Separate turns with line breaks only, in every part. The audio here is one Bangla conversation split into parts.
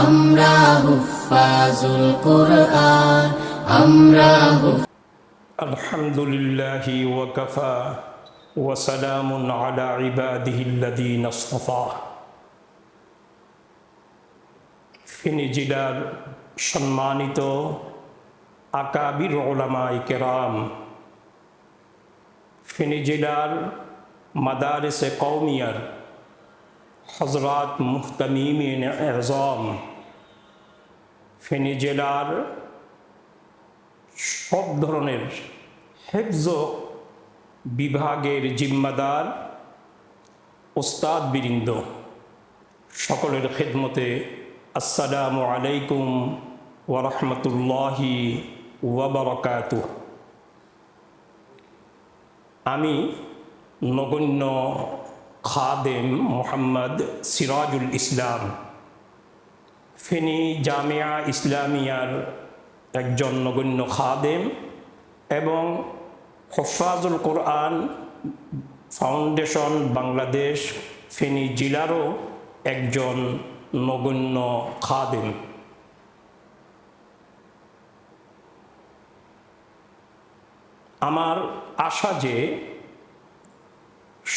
আমরা হুফাজুল কুরআন, আমরা
আলহামদুলিল্লাহি ওয়া কাফা ওয়া সালামুন আলা ইবাদিহিল্লাযীনা ইসতাফা। ফেনী জেলার সম্মানিত আকাবির উলামায়ে কেরাম, ফেনী জেলার মাদারিসে কওমিয়ার হযরত মুহতামিমিন আযম, ফেনী জেলার সব ধরনের হেফজ বিভাগের জিম্মাদার ওস্তাদ বৃন্দ, সকলের খেদমতে আসসালামু আলাইকুম ওয়া রাহমাতুল্লাহি ওয়া বারাকাতুহু। আমি নগণ্য খাদেম মোহাম্মদ সিরাজুল ইসলাম, ফেনী জামিয়া ইসলামিয়ার একজন নগণ্য খাদেম এবং হুফাজুল কোরআন ফাউন্ডেশন বাংলাদেশ ফেনী জেলারও একজন নগণ্য খাদেম। আমার আশা যে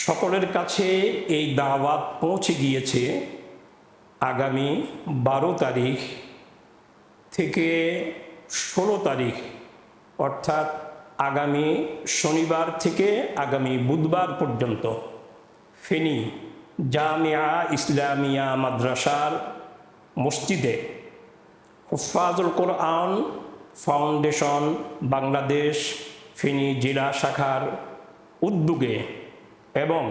সকলের কাছে এই দাওয়াত পৌঁছে গিয়েছে। আগামী 12 তারিখ থেকে 16 তারিখ, অর্থাৎ আগামী শনিবার থেকে আগামী বুধবার পর্যন্ত ফেনী জামিয়া ইসলামিয়া মাদ্রাসার মসজিদে হুফাজুল কোরআন ফাউন্ডেশন বাংলাদেশ ফেনী জেলা শাখার উদ্যোগে এবং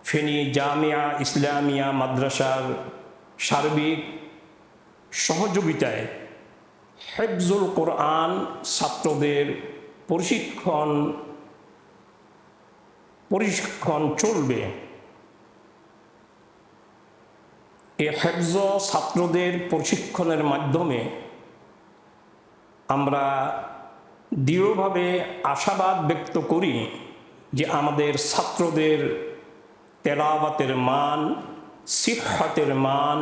ফেনী জামিয়া ইসলামিয়া মাদ্রাসার সার্বিক সহযোগিতায় হেফজুল কোরআন ছাত্রদের প্রশিক্ষণ চলবে। এই হেফজ ছাত্রদের প্রশিক্ষণের মাধ্যমে আমরা দৃঢ়ভাবে আশাবাদ ব্যক্ত করি যে আমাদের ছাত্রদের তেলাওয়াতের মান, সিফাতের মান,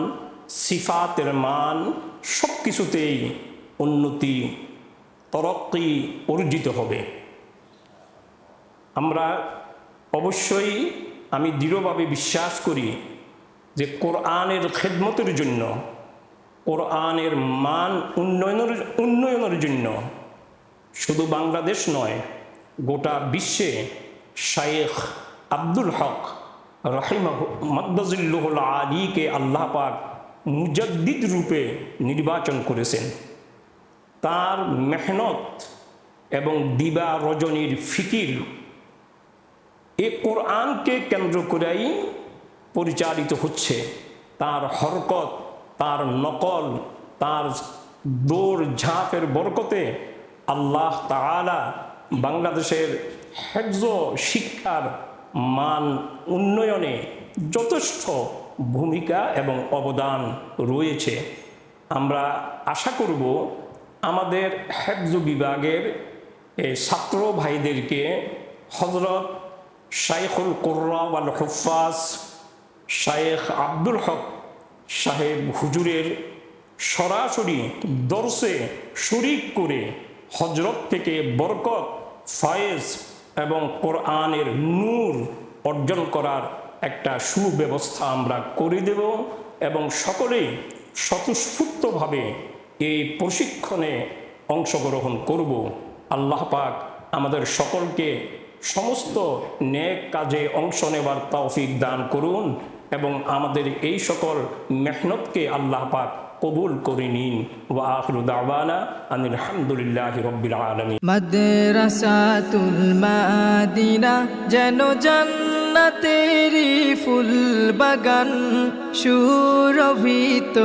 সিফাতের মান সব কিছুতেই উন্নতি তরক্কি অর্জিত হবে। আমরা অবশ্যই, আমি দৃঢ়ভাবে বিশ্বাস করি যে কোরআনের খেদমতের জন্য, কোরআনের মান উন্নয়নের জন্য শুধু বাংলাদেশ নয়, গোটা বিশ্বে শায়েখ আব্দুল হক রাহিমাহু মাদ্দাজিল্লুহুল আলীকে আল্লাহ পাক মুজাদ্দিদ রূপে নির্বাচন করেছেন। তার মেহনত এবং দিবা রজনীর ফিকির এ কোরআনকে কেন্দ্র করেই পরিচালিত হচ্ছে। তার হরকত, তার নকল, তার দৌড় ঝাঁপের বরকতে আল্লাহ তাআলা বাংলাদেশের হেফজ শিক্ষার মান উন্নয়নে যথেষ্ট ভূমিকা এবং অবদান রয়েছে। আমরা আশা করব আমাদের হেফজ বিভাগের ছাত্র ভাইদেরকে হযরত শাইখুল কুররা ওয়াল হুফাজ শায়েখ আব্দুল হক সাহেব হুজুরের সরাসরি দর্শে শরীক করে হযরত থেকে বরকত, ফয়েজ এবং কোরআনের নূর অর্জন করার একটা সুব্যবস্থা আমরা করে দেব এবং সকলেই স্বতঃস্ফূর্তভাবে এই প্রশিক্ষণে অংশগ্রহণ করব। আল্লাহ পাক আমাদের সকলকে সমস্ত নেক কাজে অংশ নেবার তৌফিক দান করুন এবং আমাদের এই সকল মেহনতকে আল্লাহ পাক কবুল করে নিন। ওয়া আখিরু দাওয়ানা আনিল হামদুলিল্লাহি রাব্বিল আলামিন।
মাদ্রাসাতুল মাদিনা যেন জান্নাতেরই ফুল বাগান সুরভিত।